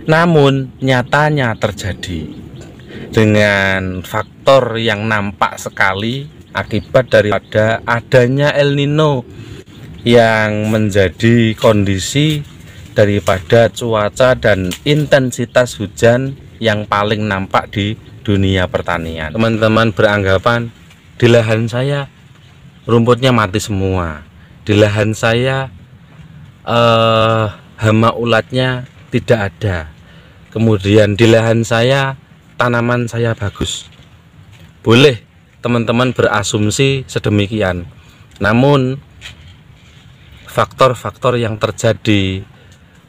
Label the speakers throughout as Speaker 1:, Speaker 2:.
Speaker 1: Namun nyatanya terjadi dengan faktor yang nampak sekali akibat daripada adanya El Nino yang menjadi kondisi daripada cuaca dan intensitas hujan yang paling nampak di dunia pertanian. Teman-teman beranggapan di lahan saya rumputnya mati semua, di lahan saya hama ulatnya tidak ada, kemudian di lahan saya tanaman saya bagus. Boleh teman-teman berasumsi sedemikian, namun faktor-faktor yang terjadi,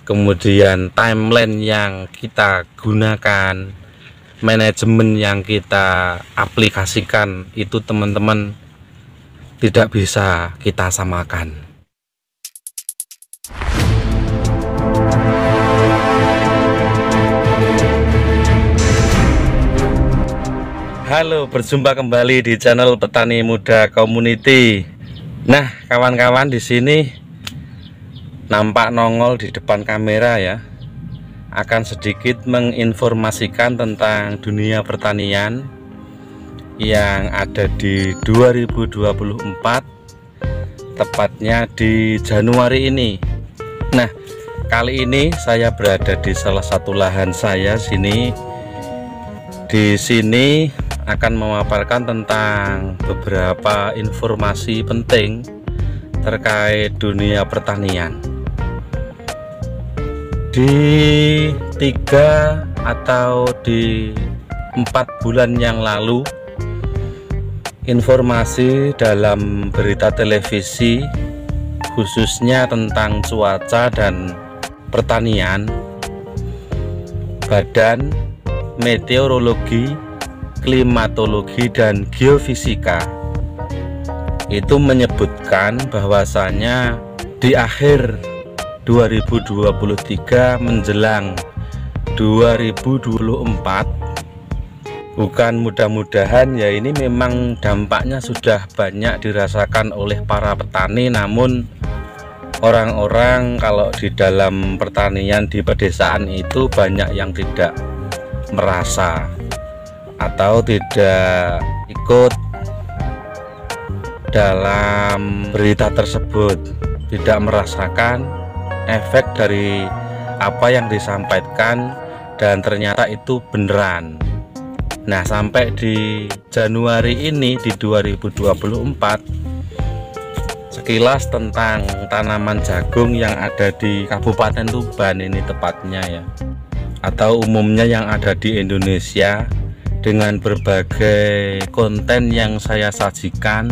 Speaker 1: kemudian timeline yang kita gunakan, manajemen yang kita aplikasikan, itu teman-teman tidak bisa kita samakan. Halo, berjumpa kembali di channel Petani Muda Community. Nah, kawan-kawan, di sini nampak nongol di depan kamera ya, akan sedikit menginformasikan tentang dunia pertanian yang ada di 2024, tepatnya di Januari ini. Nah, kali ini saya berada di salah satu lahan saya sini. Di sini akan memaparkan tentang beberapa informasi penting terkait dunia pertanian. Di 3 atau di 4 bulan yang lalu, informasi dalam berita televisi khususnya tentang cuaca dan pertanian, Badan Meteorologi, Klimatologi dan Geofisika itu menyebutkan bahwasanya di akhir 2023 menjelang 2024, bukan mudah-mudahan ya, ini memang dampaknya sudah banyak dirasakan oleh para petani, namun orang-orang kalau di dalam pertanian di pedesaan itu banyak yang tidak merasa atau tidak ikut dalam berita tersebut, tidak merasakan efek dari apa yang disampaikan, dan ternyata itu beneran. Nah, sampai di Januari ini di 2024, sekilas tentang tanaman jagung yang ada di Kabupaten Tuban ini tepatnya ya, atau umumnya yang ada di Indonesia, dengan berbagai konten yang saya sajikan,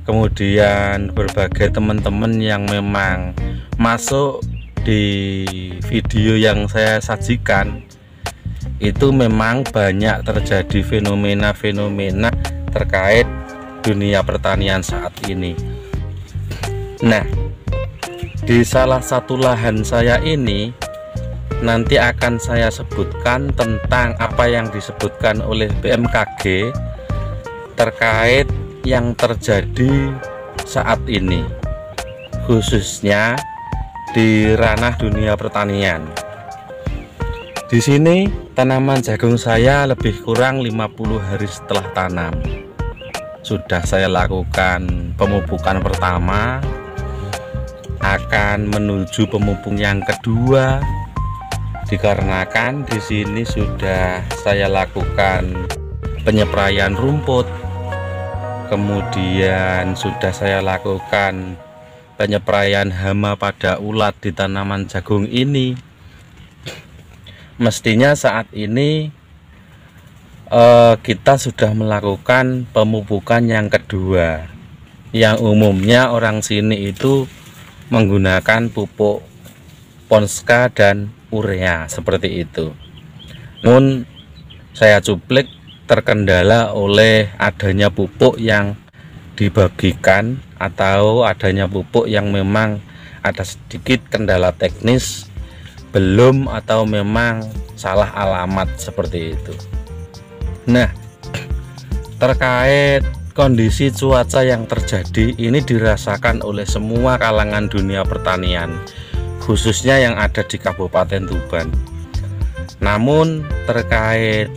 Speaker 1: kemudian berbagai teman-teman yang memang masuk di video yang saya sajikan, itu memang banyak terjadi fenomena-fenomena terkait dunia pertanian saat ini. Nah, di salah satu lahan saya ini nanti akan saya sebutkan tentang apa yang disebutkan oleh BMKG terkait yang terjadi saat ini, khususnya di ranah dunia pertanian. Di sini tanaman jagung saya lebih kurang 50 hari setelah tanam sudah saya lakukan pemupukan pertama, akan menuju pemupuk yang kedua, dikarenakan di sini sudah saya lakukan penyepraian rumput, kemudian sudah saya lakukan penyepraian hama pada ulat di tanaman jagung ini. Mestinya saat ini kita sudah melakukan pemupukan yang kedua, yang umumnya orang sini itu menggunakan pupuk Ponska dan urea seperti itu. Namun saya cuplik terkendala oleh adanya pupuk yang dibagikan atau adanya pupuk yang memang ada sedikit kendala teknis, belum atau memang salah alamat seperti itu. Nah, terkait kondisi cuaca yang terjadi ini dirasakan oleh semua kalangan dunia pertanian, khususnya yang ada di Kabupaten Tuban. Namun terkait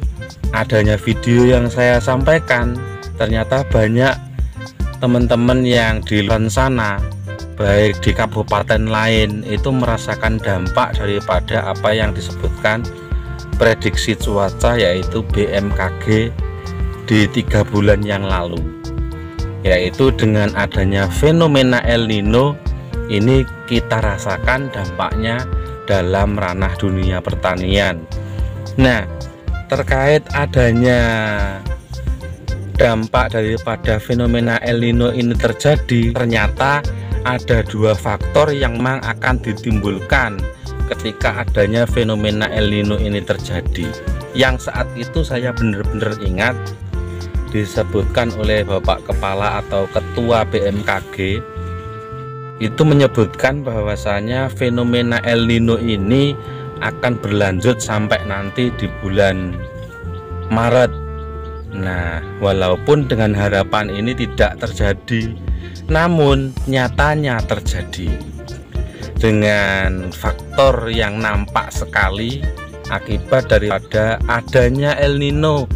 Speaker 1: adanya video yang saya sampaikan, ternyata banyak teman-teman yang di luar sana, baik di kabupaten lain, itu merasakan dampak daripada apa yang disebutkan prediksi cuaca, yaitu BMKG di 3 bulan yang lalu, yaitu dengan adanya fenomena El Nino ini kita rasakan dampaknya dalam ranah dunia pertanian. Nah, terkait adanya dampak daripada fenomena El Nino ini terjadi, ternyata ada 2 faktor yang memang akan ditimbulkan ketika adanya fenomena El Nino ini terjadi. Yang saat itu saya benar-benar ingat disebutkan oleh Bapak Kepala atau Ketua BMKG, itu menyebutkan bahwasanya fenomena El Nino ini akan berlanjut sampai nanti di bulan Maret. Nah, walaupun dengan harapan ini tidak terjadi, namun nyatanya terjadi dengan faktor yang nampak sekali akibat daripada adanya El Nino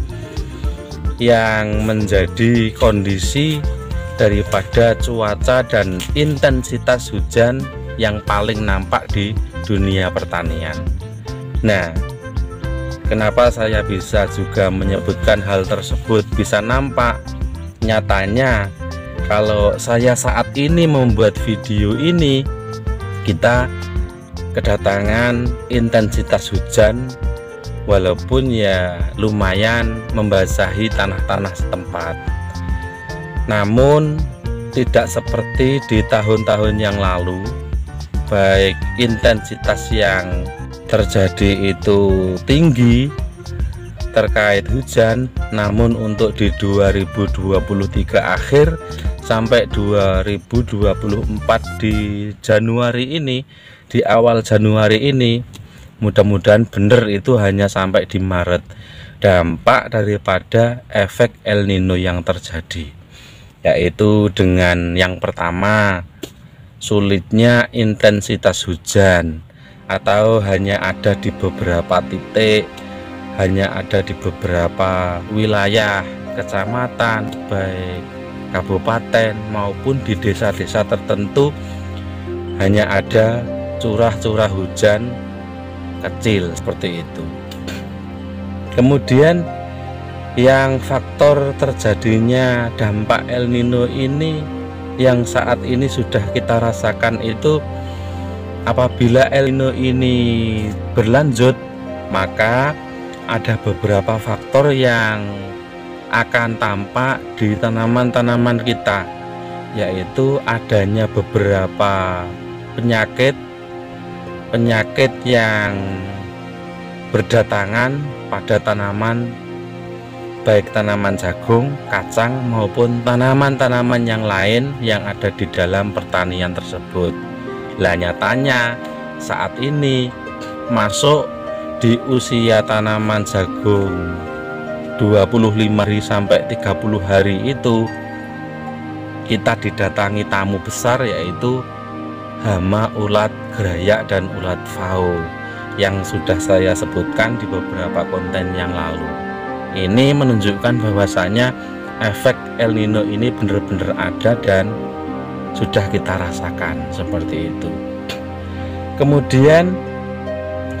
Speaker 1: yang menjadi kondisi daripada cuaca dan intensitas hujan yang paling nampak di dunia pertanian. Nah, kenapa saya bisa juga menyebutkan hal tersebut bisa nampak? Nyatanya kalau saya saat ini membuat video ini, kita kedatangan intensitas hujan, walaupun ya lumayan membasahi tanah-tanah setempat. Namun tidak seperti di tahun-tahun yang lalu, baik intensitas yang terjadi itu tinggi terkait hujan, namun untuk di 2023 akhir sampai 2024 di Januari ini, di awal Januari ini, mudah-mudahan benar itu hanya sampai di Maret, dampak daripada efek El Nino yang terjadi, yaitu dengan yang pertama, sulitnya intensitas hujan, atau hanya ada di beberapa titik, hanya ada di beberapa wilayah kecamatan, baik kabupaten maupun di desa-desa tertentu, hanya ada curah-curah hujan kecil seperti itu. Kemudian yang faktor terjadinya dampak El Nino ini yang saat ini sudah kita rasakan itu, apabila El Nino ini berlanjut, maka ada beberapa faktor yang akan tampak di tanaman-tanaman kita, yaitu adanya beberapa penyakit yang berdatangan pada tanaman, baik tanaman jagung, kacang maupun tanaman-tanaman yang lain yang ada di dalam pertanian tersebut. Lah nyatanya saat ini masuk di usia tanaman jagung 25 hari sampai 30 hari itu, kita didatangi tamu besar, yaitu hama ulat gerayak dan ulat fau yang sudah saya sebutkan di beberapa konten yang lalu. Ini menunjukkan bahwasanya efek El Nino ini benar-benar ada dan sudah kita rasakan seperti itu. Kemudian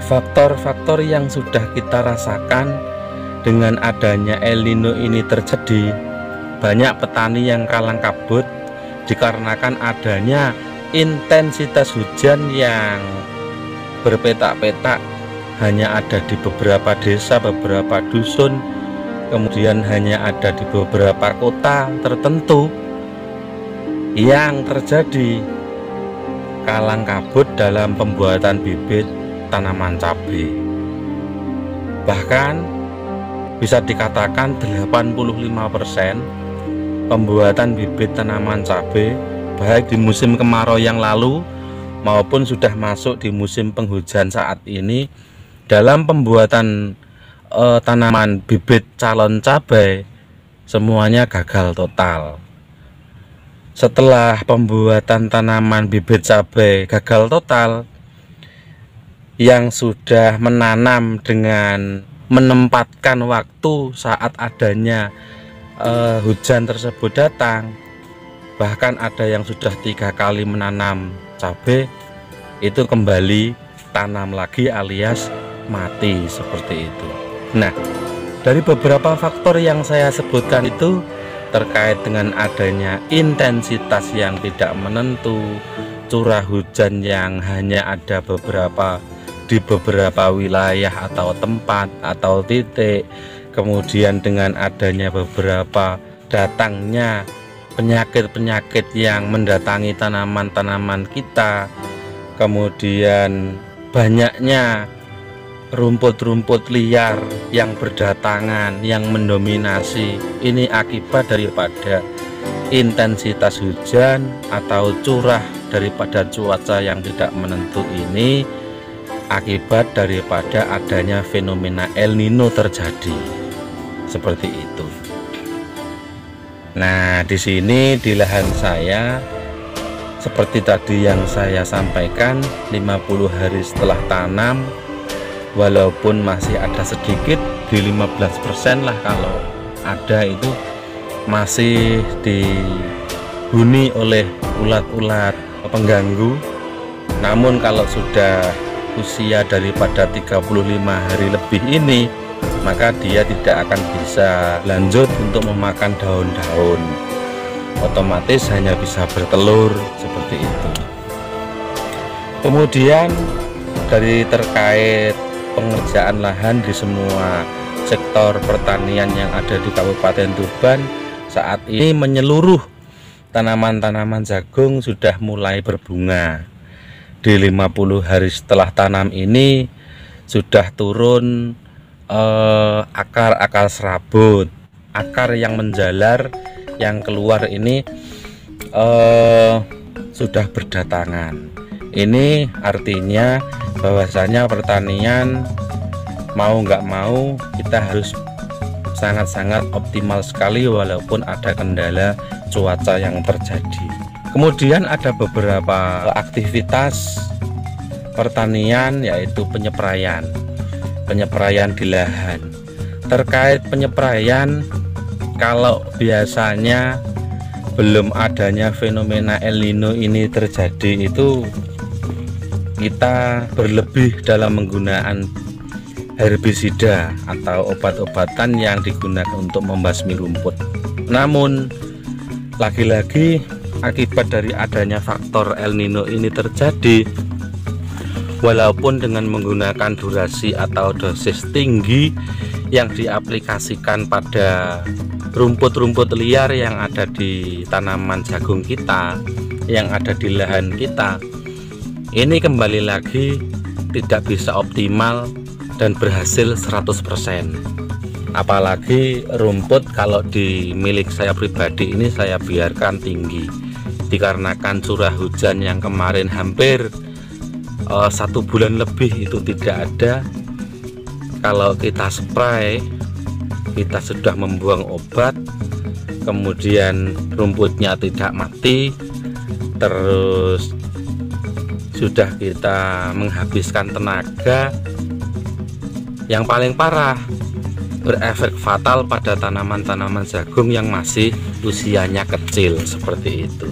Speaker 1: faktor-faktor yang sudah kita rasakan dengan adanya El Nino ini terjadi, banyak petani yang kalang kabut dikarenakan adanya intensitas hujan yang berpetak-petak, hanya ada di beberapa desa, beberapa dusun, kemudian hanya ada di beberapa kota tertentu. Yang terjadi kalang kabut dalam pembuatan bibit tanaman cabai. Bahkan bisa dikatakan 85% pembuatan bibit tanaman cabai, baik di musim kemarau yang lalu maupun sudah masuk di musim penghujan saat ini, dalam pembuatan tanaman bibit calon cabai semuanya gagal total. Setelah pembuatan tanaman bibit cabai gagal total, yang sudah menanam dengan menempatkan waktu saat adanya hujan tersebut datang, bahkan ada yang sudah 3 kali menanam cabai, itu kembali tanam lagi alias mati seperti itu. Nah, dari beberapa faktor yang saya sebutkan itu terkait dengan adanya intensitas yang tidak menentu, curah hujan yang hanya ada di beberapa wilayah atau tempat atau titik, kemudian dengan adanya beberapa datangnya penyakit-penyakit yang mendatangi tanaman-tanaman kita, kemudian banyaknya rumput-rumput liar yang berdatangan yang mendominasi. Ini akibat daripada intensitas hujan atau curah daripada cuaca yang tidak menentu ini, akibat daripada adanya fenomena El Nino terjadi seperti itu. Nah, di sini di lahan saya seperti tadi yang saya sampaikan, 50 hari setelah tanam, walaupun masih ada sedikit di 15% lah, kalau ada itu masih dihuni oleh ulat-ulat pengganggu. Namun kalau sudah usia daripada 35 hari lebih ini, maka dia tidak akan bisa lanjut untuk memakan daun-daun, otomatis hanya bisa bertelur seperti itu. Kemudian dari terkait pengerjaan lahan di semua sektor pertanian yang ada di Kabupaten Tuban, saat ini menyeluruh tanaman-tanaman jagung sudah mulai berbunga. Di 50 hari setelah tanam ini sudah turun akar-akar serabut, akar yang menjalar yang keluar ini sudah berdatangan. Ini artinya bahwasanya pertanian mau nggak mau kita harus sangat-sangat optimal sekali walaupun ada kendala cuaca yang terjadi. Kemudian ada beberapa aktivitas pertanian, yaitu penyepraian di lahan. Terkait penyepraian, kalau biasanya belum adanya fenomena El Nino ini terjadi, itu kita berlebih dalam menggunakan herbisida atau obat-obatan yang digunakan untuk membasmi rumput. Namun lagi-lagi akibat dari adanya faktor El Nino ini terjadi, walaupun dengan menggunakan durasi atau dosis tinggi yang diaplikasikan pada rumput-rumput liar yang ada di tanaman jagung kita, yang ada di lahan kita, ini kembali lagi tidak bisa optimal dan berhasil 100%. Apalagi rumput kalau di milik saya pribadi ini saya biarkan tinggi, dikarenakan curah hujan yang kemarin hampir 1 bulan lebih itu tidak ada. Kalau kita spray, kita sudah membuang obat, kemudian rumputnya tidak mati, terus sudah kita menghabiskan tenaga. Yang paling parah, berefek fatal pada tanaman-tanaman jagung yang masih usianya kecil seperti itu.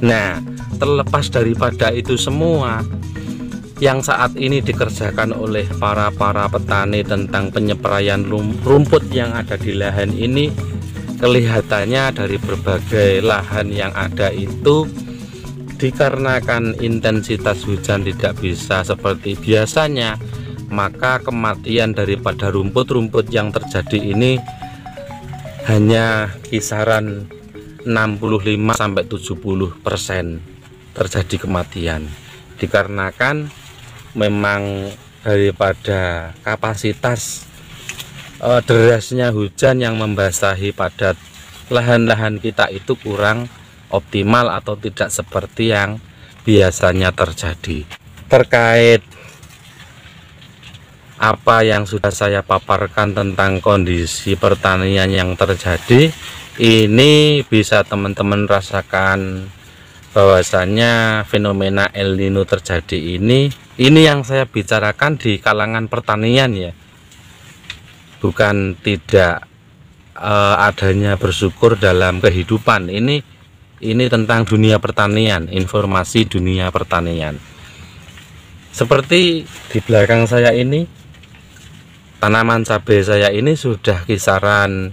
Speaker 1: Nah, terlepas daripada itu semua, yang saat ini dikerjakan oleh para petani tentang penyepraian rumput yang ada di lahan ini, kelihatannya dari berbagai lahan yang ada itu, dikarenakan intensitas hujan tidak bisa seperti biasanya, maka kematian daripada rumput-rumput yang terjadi ini hanya kisaran 65-70% terjadi kematian, dikarenakan memang daripada kapasitas derasnya hujan yang membasahi pada lahan-lahan kita itu kurang optimal atau tidak seperti yang biasanya terjadi. Terkait apa yang sudah saya paparkan tentang kondisi pertanian yang terjadi, ini bisa teman-teman rasakan bahwasanya fenomena El Nino terjadi ini yang saya bicarakan di kalangan pertanian ya, bukan tidak adanya bersyukur dalam kehidupan. Ini tentang dunia pertanian, informasi dunia pertanian. Seperti di belakang saya ini, tanaman cabai saya ini sudah kisaran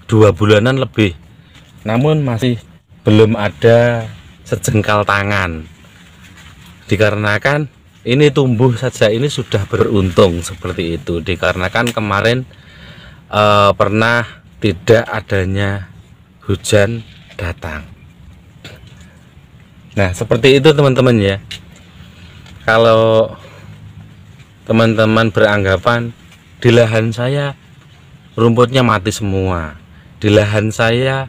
Speaker 1: 2 bulanan lebih, namun masih belum ada sejengkal tangan, dikarenakan ini tumbuh saja ini sudah beruntung seperti itu, dikarenakan kemarin pernah tidak adanya hujan datang. Nah seperti itu teman-teman ya. Kalau teman-teman beranggapan di lahan saya rumputnya mati semua, di lahan saya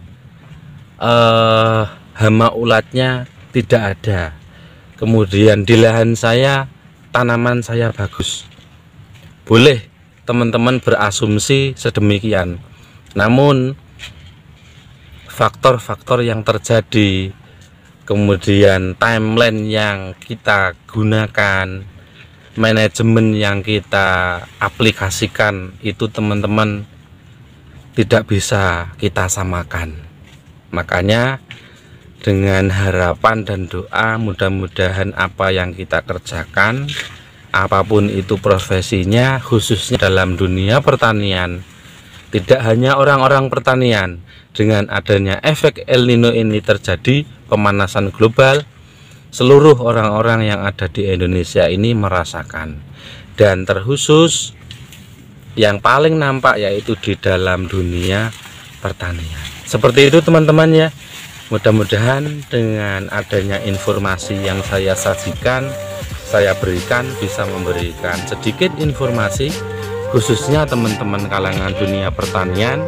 Speaker 1: hama ulatnya tidak ada, kemudian di lahan saya tanaman saya bagus, boleh teman-teman berasumsi sedemikian. Namun faktor-faktor yang terjadi, kemudian timeline yang kita gunakan, manajemen yang kita aplikasikan, itu teman-teman tidak bisa kita samakan. Makanya dengan harapan dan doa, mudah-mudahan apa yang kita kerjakan, apapun itu profesinya, khususnya dalam dunia pertanian, tidak hanya orang-orang pertanian, dengan adanya efek El Nino ini terjadi, pemanasan global, seluruh orang-orang yang ada di Indonesia ini merasakan. Dan terkhusus yang paling nampak yaitu di dalam dunia pertanian. Seperti itu teman-teman ya. Mudah-mudahan dengan adanya informasi yang saya sajikan, saya berikan, bisa memberikan sedikit informasi khususnya teman-teman kalangan dunia pertanian.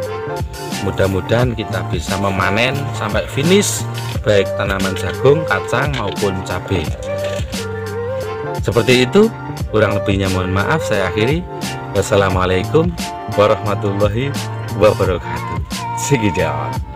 Speaker 1: Mudah-mudahan kita bisa memanen sampai finish, baik tanaman jagung, kacang maupun cabai. Seperti itu, kurang lebihnya mohon maaf, saya akhiri. Wassalamualaikum warahmatullahi wabarakatuh. Sekian.